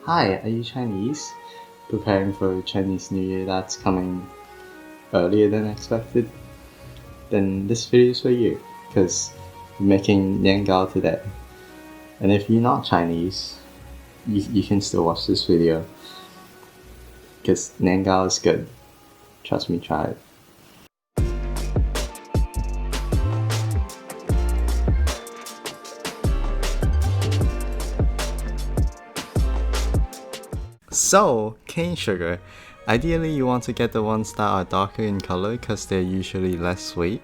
Hi, are you Chinese? Preparing for Chinese New Year that's coming earlier than expected? Then this video is for you, because we're making Nian Gao today. And if you're not Chinese, you can still watch this video, because Nian Gao is good. Trust me, try it. So, cane sugar. Ideally you want to get the ones that are darker in color because they're usually less sweet.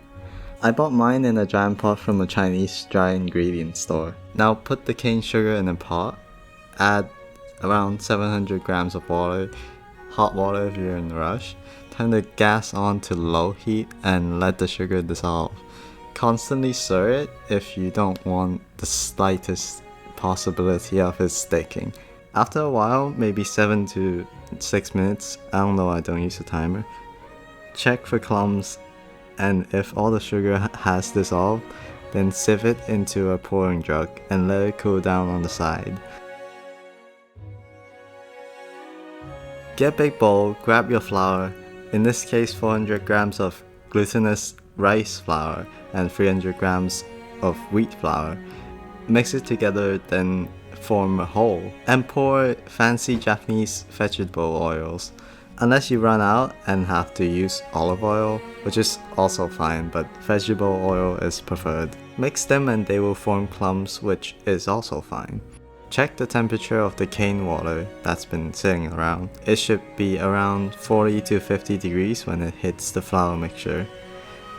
I bought mine in a giant pot from a Chinese dry ingredient store. Now put the cane sugar in a pot, add around 700 grams of water, hot water if you're in a rush, turn the gas on to low heat and let the sugar dissolve. Constantly stir it if you don't want the slightest possibility of it sticking. After a while, maybe 7 to 6 minutes, I don't know, I don't use a timer, check for clumps, and if all the sugar has dissolved, then sieve it into a pouring jug and let it cool down on the side. Get a big bowl, grab your flour, in this case 400 grams of glutinous rice flour and 300 grams of wheat flour. Mix it together, then form a whole, and pour fancy Japanese vegetable oils. Unless you run out and have to use olive oil, which is also fine, but vegetable oil is preferred. Mix them and they will form clumps, which is also fine. Check the temperature of the cane water that's been sitting around. It should be around 40 to 50 degrees when it hits the flour mixture.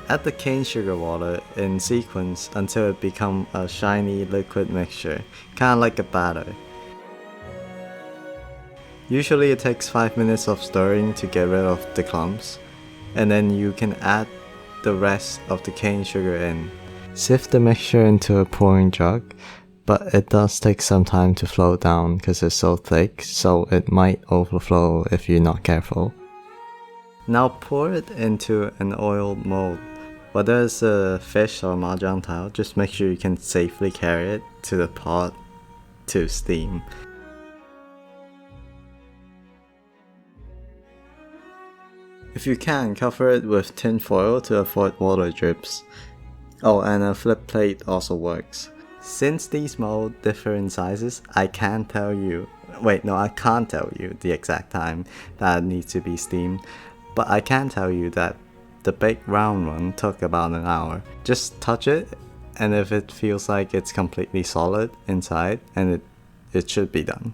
Add the cane sugar water in sequence until it becomes a shiny liquid mixture, kinda like a batter. Usually it takes 5 minutes of stirring to get rid of the clumps, and then you can add the rest of the cane sugar in. Sift the mixture into a pouring jug, but it does take some time to flow down because it's so thick, so it might overflow if you're not careful. Now pour it into an oiled mold. Whether it's a fish or mahjong tile, just make sure you can safely carry it to the pot to steam. If you can, cover it with tin foil to avoid water drips. Oh, and a flip plate also works. Since these molds differ in sizes, I can't tell you the exact time that it needs to be steamed, but I can tell you that the big round one took about an hour. Just touch it, and if it feels like it's completely solid inside, and it should be done.